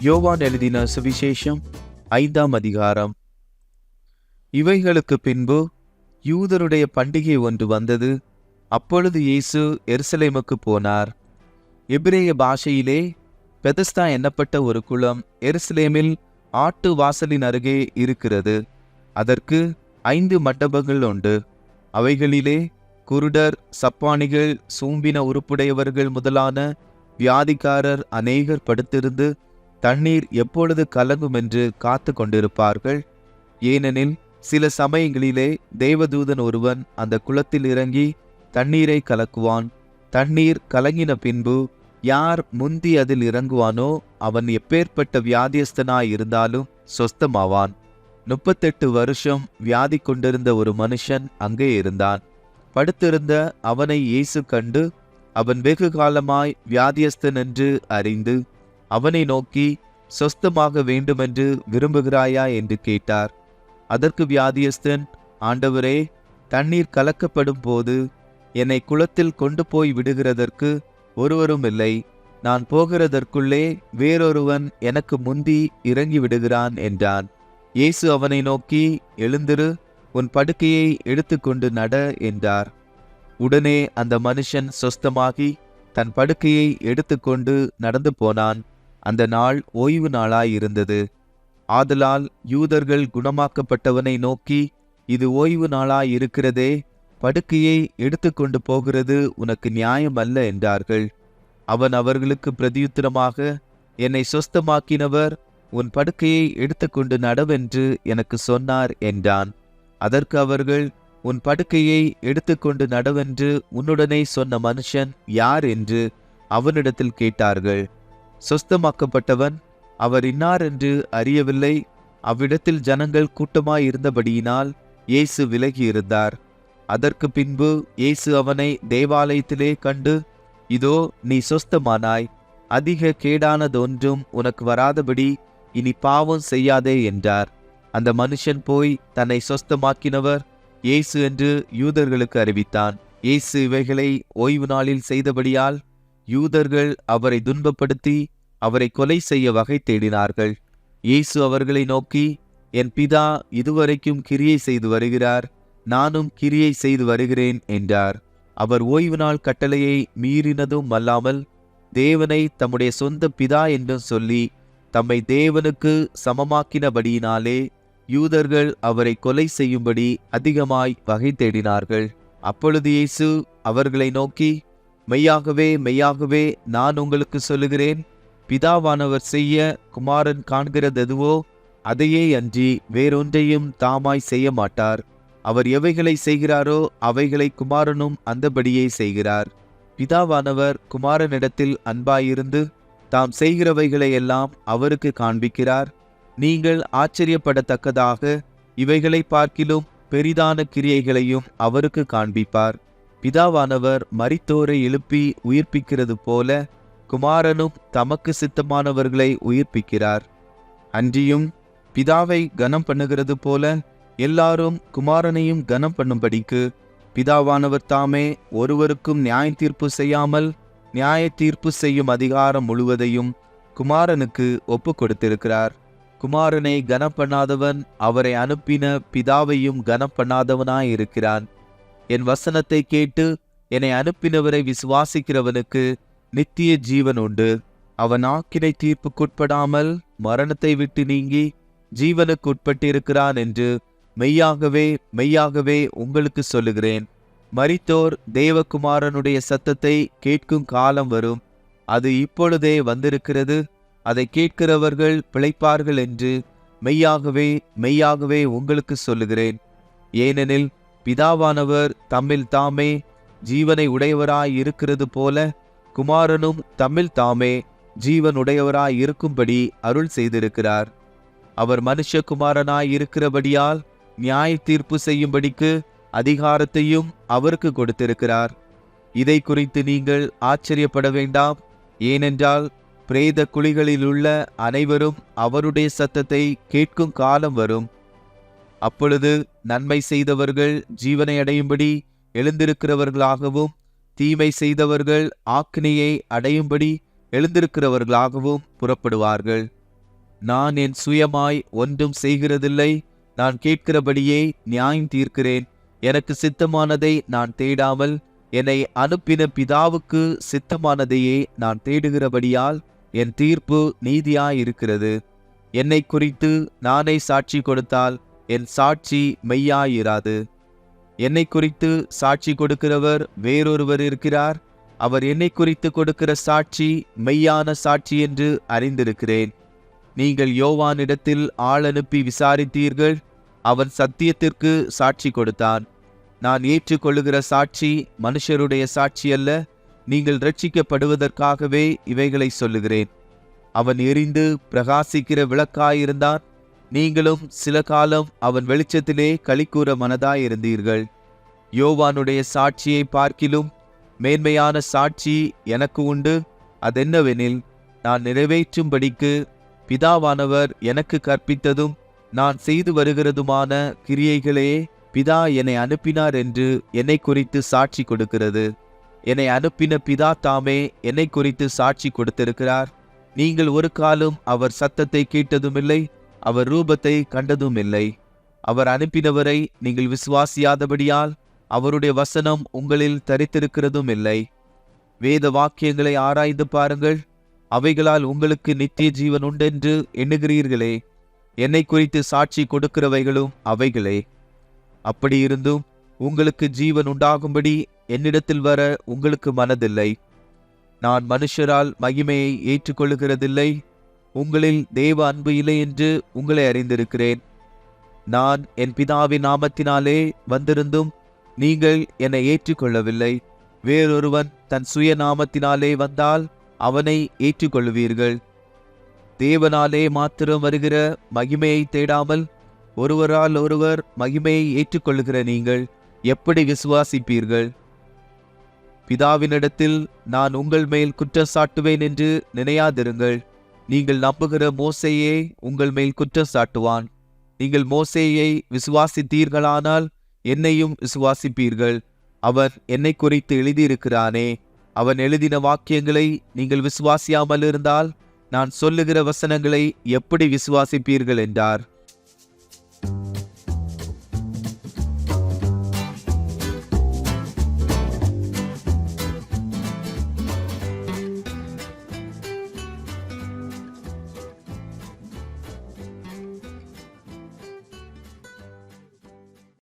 யோவான் எழுதின சுவிசேஷம் 5ஆம் அதிகாரம். இவைகளுக்கு பின்பு யூதருடைய பண்டிகை ஒன்று வந்தது. அப்பொழுது இயேசு எருசலேமுக்கு போனார். எபிரேய பாஷையிலே பெதஸ்தா என்னப்பட்ட ஒரு குளம் எருசலேமில் ஆட்டு வாசலின் அருகே இருக்கிறது. அதற்கு 5 மண்டபங்கள் உண்டு. அவைகளிலே குருடர், சப்பானிகள், சூம்பின உறுப்புடையவர்கள் முதலான வியாதிக்காரர் அநேகர் படுத்திருந்து தண்ணீர் எப்பொழுது கலங்கும் என்று காத்து கொண்டிருப்பார்கள். ஏனெனில் சில சமயங்களிலே தேவதூதன் ஒருவன் அந்த குளத்தில் இறங்கி தண்ணீரை கலக்குவான். தண்ணீர் கலங்கின பின்பு யார் முந்தி அதில் இறங்குவானோ அவன் எப்பேற்பட்ட வியாதியஸ்தனாய் இருந்தாலும் சொஸ்தமாவான். 38 வருஷம் வியாதி கொண்டிருந்த ஒரு மனுஷன் அங்கே இருந்தான். படுத்திருந்த அவனை இயேசு கண்டு அவன் வெகு காலமாய் வியாதியஸ்தன் என்று அறிந்து அவனை நோக்கி, சொஸ்தமாக வேண்டுமென்று விரும்புகிறாயா என்று கேட்டார். அதற்கு வியாதியஸ்தன், ஆண்டவரே, தண்ணீர் கலக்கப்படும் போது என்னை குளத்தில் கொண்டு போய் விடுகிறதற்கு ஒருவரும் இல்லை. நான் போகிறதற்குள்ளே வேறொருவன் எனக்கு முந்தி இறங்கி விடுகிறான் என்றான். இயேசு அவனை நோக்கி, எழுந்திரு, உன் படுக்கையை எடுத்துக்கொண்டு நட என்றார். உடனே அந்த மனுஷன் சொஸ்தமாகி தன் படுக்கையை எடுத்துக்கொண்டு நடந்து போனான். அந்த நாள் ஓய்வு நாளாயிருந்தது. ஆதலால் யூதர்கள் குணமாக்கப்பட்டவனை நோக்கி, இது ஓய்வு நாளாயிருக்கிறதே, படுக்கையை எடுத்துக்கொண்டு போகிறது உனக்கு நியாயம் அல்ல என்றார்கள். அவன் அவர்களுக்கு பிரதியுத்தரமாக, என்னை சொஸ்தமாக்கினவர் உன் படுக்கையை எடுத்துக்கொண்டு நடவென்று எனக்கு சொன்னார் என்றான். அதற்கு அவர்கள், உன் படுக்கையை எடுத்துக்கொண்டு நடவென்று உன்னுடனே சொன்ன மனுஷன் யார் என்று அவனிடத்தில் கேட்டார்கள். சொஸ்தமாக்கப்பட்டவன், அவர் இன்னார் என்று அறியவில்லை. அவ்விடத்தில் ஜனங்கள் கூட்டமாயிருந்தபடியினால் இயேசு விலகியிருந்தார். அதற்கு பின்பு இயேசு அவனை தேவாலயத்திலே கண்டு, இதோ நீ சொஸ்தமானாய், அதிக கேடானதொன்றும் உனக்கு வராதபடி இனி பாவம் செய்யாதே என்றார். அந்த மனுஷன் போய் தன்னை சொஸ்தமாக்கினவர் இயேசு என்று யூதர்களுக்கு அறிவித்தான். இயேசு இவைகளை ஓய்வு நாளில் செய்தபடியால் யூதர்கள் அவரை துன்பப்படுத்தி அவரை கொலை செய்ய வகை தேடினார்கள். இயேசு அவர்களை நோக்கி, என் பிதா இதுவரைக்கும் கிரியை செய்து வருகிறார், நானும் கிரியை செய்து வருகிறேன் என்றார். அவர் ஓய்வு நாள் கட்டளையை மீறினதும் அல்லாமல் தேவனை தம்முடைய சொந்த பிதா என்றும் சொல்லி தம்மை தேவனுக்கு சமமாக்கினபடியினாலே யூதர்கள் அவரை கொலை செய்யும்படி அதிகமாய் வகை தேடினார்கள். அப்பொழுது இயேசு அவர்களை நோக்கி, மெய்யாகவே மெய்யாகவே நான் உங்களுக்கு சொல்லுகிறேன், பிதாவானவர் செய்ய குமாரன் காண்கிறதெதுவோ அதையே அன்றி வேறொன்றையும் தாமாய் செய்ய மாட்டார். அவர் எவைகளை செய்கிறாரோ அவைகளை குமாரனும் அந்தபடியே செய்கிறார். பிதாவானவர் குமாரனிடத்தில் அன்பாயிருந்து தாம் செய்கிறவைகளை எல்லாம் அவருக்கு காண்பிக்கிறார். நீங்கள் ஆச்சரியப்படத்தக்கதாக இவைகளை பார்க்கிலும் பெரிதான கிரியைகளையும் அவருக்கு காண்பிப்பார். பிதாவானவர் மரித்தோரை எழுப்பி உயிர்ப்பிக்கிறது போல குமாரனும் தமக்கு சித்தமானவர்களை உயிர்ப்பிக்கிறார். அன்றியும் பிதாவை கனம் பண்ணுகிறது போல எல்லாரும் குமாரனையும் கனம் பண்ணும்படிக்கு பிதாவானவர் தாமே ஒருவருக்கும் நியாய தீர்ப்பு செய்யாமல் நியாய தீர்ப்பு செய்யும் அதிகாரம் முழுவதையும் குமாரனுக்கு ஒப்பு கொடுத்திருக்கிறார். குமாரனை கனம் பண்ணாதவன் அவரை அனுப்பின பிதாவையும் கனம் பண்ணாதவனாயிருக்கிறான். என் வசனத்தை கேட்டு என்னை அனுப்பினவரை விசுவாசிக்கிறவனுக்கு நித்திய ஜீவன் உண்டு. அவன் ஆக்கினை தீர்ப்புக்குட்படாமல் மரணத்தை விட்டு நீங்கி ஜீவனுக்கு உட்பட்டிருக்கிறான் என்று மெய்யாகவே மெய்யாகவே உங்களுக்கு சொல்லுகிறேன். மரித்தோர் தேவகுமாரனுடைய சத்தத்தை கேட்கும் காலம் வரும், அது இப்பொழுதே வந்திருக்கிறது. அதை கேட்கிறவர்கள் பிழைப்பார்கள் என்று மெய்யாகவே மெய்யாகவே உங்களுக்கு சொல்லுகிறேன். ஏனெனில் பிதாவானவர் தம்மில் தாமே ஜீவனை உடையவராய் இருக்கிறது போல குமாரனும் தம்மில் தாமே ஜீவன் உடையவராய் இருக்கும்படி அருள் செய்திருக்கிறார். அவர் மனுஷகுமாரனாய் இருக்கிறபடியால் நியாய தீர்ப்பு செய்யும்படிக்கு அதிகாரத்தையும் அவருக்கு கொடுத்திருக்கிறார். இதை குறித்து நீங்கள் ஆச்சரியப்பட வேண்டாம். ஏனென்றால் பிரேத குழிகளிலுள்ள அனைவரும் அவருடைய சத்தத்தை கேட்கும் காலம் வரும். அப்பொழுது நன்மை செய்தவர்கள் ஜீவனை அடையும்படி எழுந்திருக்கிறவர்களாகவும் தீமை செய்தவர்கள் ஆக்கினையை அடையும்படி எழுந்திருக்கிறவர்களாகவும் புறப்படுவார்கள். நான் என் சுயமாய் ஒன்றும் செய்கிறதில்லை. நான் கேட்கிறபடியே நியாயம் தீர்க்கிறேன். எனக்கு சித்தமானதை நான் தேடாமல் என்னை அனுப்பின பிதாவுக்கு சித்தமானதையே நான் தேடுகிறபடியால் என் தீர்ப்பு நீதியாயிருக்கிறது. என்னை குறித்து நானே சாட்சி கொடுத்தால் என் சாட்சி மெய்யாயிராது. என்னை குறித்து சாட்சி கொடுக்கிறவர் வேறொருவர் இருக்கிறார். அவர் என்னை குறித்து கொடுக்கிற சாட்சி மெய்யான சாட்சி என்று அறிந்திருக்கிறேன். நீங்கள் யோவானிடத்தில் ஆள் அனுப்பி விசாரித்தீர்கள். அவன் சத்தியத்திற்கு சாட்சி கொடுத்தான். நான் ஏற்றுக்கொள்ளுகிற சாட்சி மனுஷருடைய சாட்சி அல்ல. நீங்கள் இரட்சிக்கப்படுவதற்காகவே இவைகளை சொல்லுகிறேன். அவன் எரிந்து பிரகாசிக்கிற விளக்காயிருந்தான். நீங்களும் சில காலம் அவன் வெளிச்சத்திலே களிக்கூற மனதாயிருந்தீர்கள். யோவானுடைய சாட்சியை பார்க்கிலும் மேன்மையான சாட்சி எனக்கு உண்டு. அதென்னவெனில், நான் நிறைவேற்றும்படிக்கு பிதாவானவர் எனக்கு கற்பித்ததும் நான் செய்து வருகிறதுமான கிரியைகளே பிதா என்னை அனுப்பினார் என்று என்னை குறித்து சாட்சி கொடுக்கிறது. என்னை அனுப்பின பிதா தாமே என்னை குறித்து சாட்சி கொடுத்திருக்கிறார். நீங்கள் ஒரு காலம் அவர் சத்தத்தை கேட்டதுமில்லை, அவர் ரூபத்தை கண்டதுமில்லை. அவர் அனுப்பினவரை நீங்கள் விசுவாசியாதபடியால் அவருடைய வசனம் உங்களில் தரித்திருக்கிறதும் இல்லை. வேத வாக்கியங்களை ஆராய்ந்து பாருங்கள். அவைகளால் உங்களுக்கு நித்திய ஜீவன் உண்டென்று எண்ணுகிறீர்களே. என்னை குறித்து சாட்சி கொடுக்கிறவைகளும் அவைகளே. அப்படியிருந்தும் உங்களுக்கு ஜீவன் உண்டாகும்படி என்னிடத்தில் வர உங்களுக்கு மனதில்லை. நான் மனுஷரால் மகிமையை ஏற்றுக்கொள்ளுகிறதில்லை. உங்களில் தேவ அன்பு இல்லை என்று உங்களை அறிந்திருக்கிறேன். நான் என் பிதாவின் நாமத்தினாலே வந்திருந்தும் நீங்கள் என்னை ஏற்றுக்கொள்ளவில்லை. வேறொருவன் தன் சுய நாமத்தினாலே வந்தால் அவனை ஏற்றுக்கொள்ளுவீர்கள். தேவனாலே மாத்திரம் வருகிற மகிமையை தேடாமல் ஒருவரால் ஒருவர் மகிமையை ஏற்றுக்கொள்ளுகிற நீங்கள் எப்படி விசுவாசிப்பீர்கள்? பிதாவினிடத்தில் நான் உங்கள் மேல் குற்றம் சாட்டுவேன் என்று நினையாதிருங்கள். நீங்கள் நம்புகிற மோசேயே உங்கள் மேல் குற்றம் சாட்டுவான். நீங்கள் மோசேயை விசுவாசித்தீர்களானால் என்னையும் விசுவாசிப்பீர்கள். அவன் என்னை குறித்து எழுதியிருக்கிறானே. அவன் எழுதின வாக்கியங்களை நீங்கள் விசுவாசியாமல் இருந்தால் நான் சொல்லுகிற வசனங்களை எப்படி விசுவாசிப்பீர்கள் என்றார்.